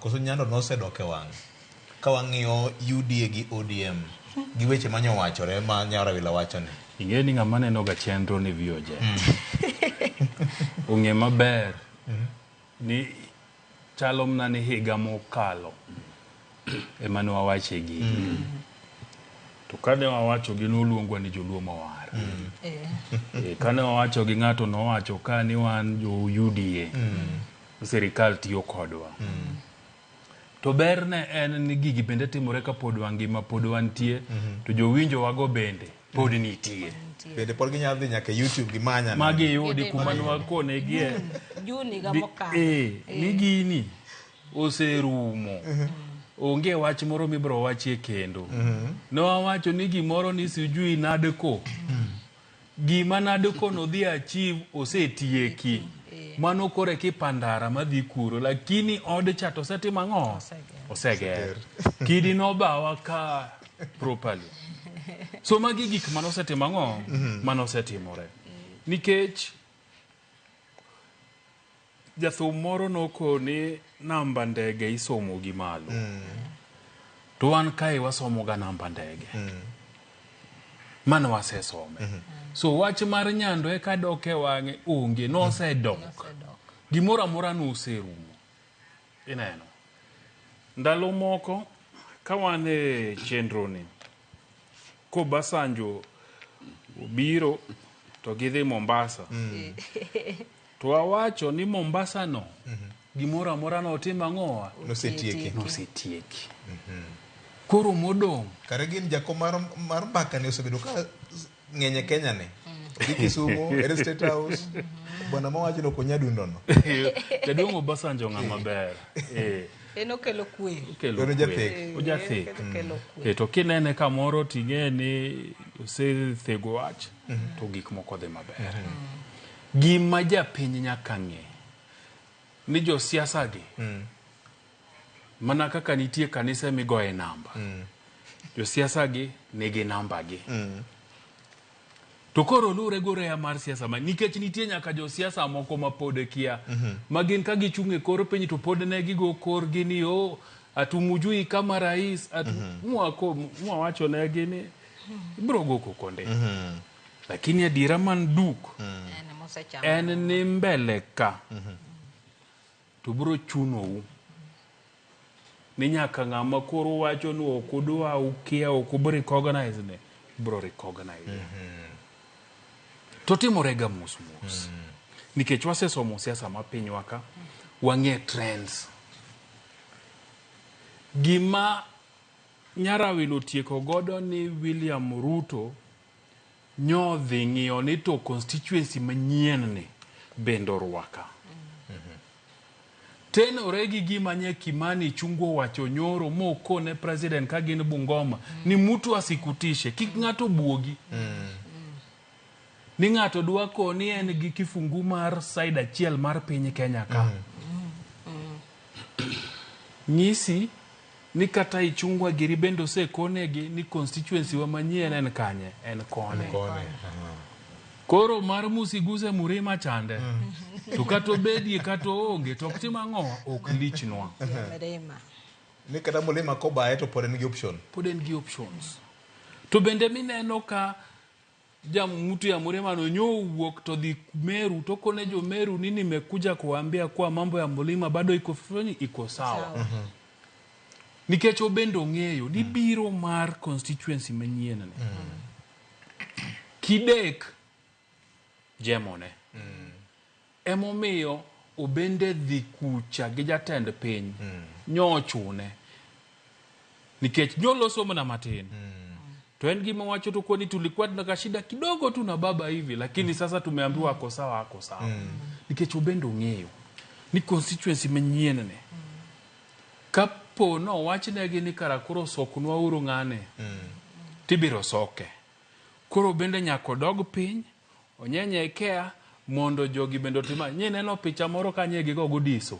Koso Nyando nosedoke wang'. Ka wang'iyo UDA gi ODM gi weche manyo wachore ma Nyara Wila wacho ni. Ing'e ni ng'ama neno ga chenro ni VOJ. Ong'e maber ni chalo mna ni higa mokalo ema ne wawache gi. To kane wawacho gi noluongwa ni joluo mawar. Kane wawacho gi ng'ato nowacho ka ni wan jo UDA. Sirikal tiyo kodwa. To ber ne en ni gigi bende timore ka pod wangima pod wantie to jowinjo wago bende pod nitie. Bende pod ginyalo dhi nyaka YouTube gi manya. Magi yudi kuma nwakone gie. Juni ga mokalo. Ni gini oserumo. Onge wach moro mibro wachie kendo. No wawacho ni gimoro ni sijui nadeko. Gima nadeko no dhi achieve osetieki. Mano kore kipandara madhi kuro lakini ode chato seti mang'o oseger. Kidi no bawa ka properly. So magi gik mano seti mang'o mano seti more. Nikech jathum moro noko ni namba ndege isomo gi malo. To wan kai wasomo ga namba ndege. Mano wasesome. So wach mar Nyando e kadoke wang'e onge no sedok. Gimora mora no serumo. Ineno. Ndalo moko ka wane chenro ni. Ko Basanjo obiro to gidhi Mombasa. To awacho ni Mombasa no gimora mora no tima ng'owa No setieki. Koro modong. Kare gin jako mar mbaka ne osebedo ka ng'enye Kenya ne. Odhi Kisumu, Ere State House. Bwana mawacho no konyadundo no. Jaduong' Basanjo ng'ama ber. Enokelo kwe. Okelo jathek. Ojathek. To kinene kamoro ting'e ni osethego wach to gik moko dhi maber. Gima japiny nyaka ng'e ni jo siasa gi mana kaka nitie kanisa migoye namba. Jo siasa gi nigi namba gi. To koro lure gore ya mar siasa ma nikech nitie nyaka jo siasa moko ma pod kia magin ka gichunge kor piny to pod ne gigo kor gini atumujui kama rais wacho ne gini bro goko konde. Lakini adira man duk en ni mbele ka to bro chuno ni nyaka ng'ama koro wacho ni okudwa ukia okubro recognize ne bro recognize. To timorega mus. Nikech wasesomo siasa ma pinywa ka wang'e trends. Gima Nyara Wilo tieko godo ni William Ruto nyodhi ng'iyo ni to constituency manyien ni bendo rwaka. Tenore gi gima nye Kimani chungo wacho nyoro moko ne president ka gin Bungoma ni mtu asikutishe kik ng'ato buogi. Ni ng'ato dwako ni en gi kifungu mar side achiel mar piny Kenya ka. Nyisi ni kata ichungwa giri bendo se konegi ni constituency wa manyien en kanye en kone. Koro mar musiguse Murima chande. To kato bedi kato onge to kutima ng'o ok lichnwa. Ni kata Mulima kobaye to pod en gi option. Pod en gi options. To bende mineno ka mtu ya Murima no wuok to dhi Meru to kone jo Meru ni nimekuja kuambia kwa mambo ya Mulima bado iko sawa. Nikech obendo ng'eyo ni biro mar constituency manyien ne. Kidek jemone. Emomiyo obende dhi kucha gi jatend piny nyochune. Nikech nyoloso mna matin. To en gima wacho tu kwani tulikuwa na kashida kidogo tu na baba hivi lakini sasa tumeambiwa ako sawa. Nikech obendo ng'eyo ni constituency manyien ne. Kapo no wachne gi ni karakoro soknwa uru ng'ane. Tibiro soke. Koro bende nyako dog piny onyenyekea mondo jogi bendo tima nye neno picha moro kanye gi go diso.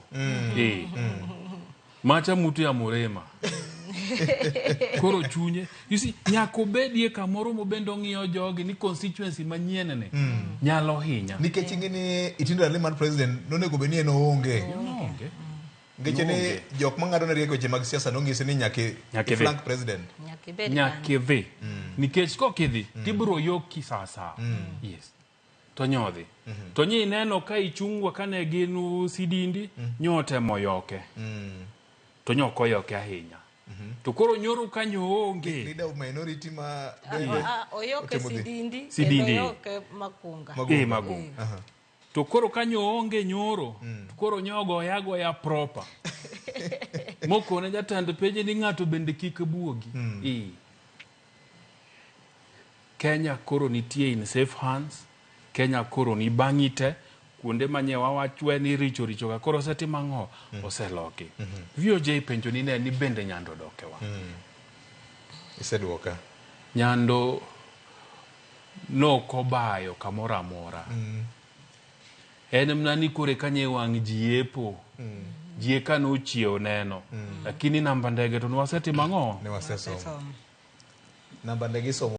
Macha mtu ya Murima. Koro chunye you see nyako bedie kamoro mobendo ng'iyo jogi ni constituency manyien ne nyalo hinya nikech ing'e ni itindo ale man president nonego beni en onge Ngeche ni jok mang'ado ne rieko weche mag siasa nong'isi ni nyaki flank president. Nyaki dhi. Nikech kokidhi, tibiro yoki sasa. Yes. To nyodhi. To nyi neno ka ichungwa kane ginu sidindi, nyote moyoke. To nyoko yoke ahinya. To koro nyoro kanyo onge. Leader of minority ma oyoke sidindi. Oyoke makunga. Magunga. To koro kanyo onge nyoro. To koro nyogo yago ya proper. Moko ne jatand peje ni ng'ato bende kik buogi. Kenya koro nitie in safe hands. Kenya koro ni bang'ite. Kuonde manyewa wachwe ni richo ka koro seti mang'o oseloki. VOJ penjo ni ne ni bende Nyando dokewa. Isedwoka. Nyando no kobayo kamora mora. En mna ni kore kanye wang' jiepo. Jieka no chiew neno. Lakini namba ndege to nwaseti mang'o. Ne wasesomo. Namba ndege somo.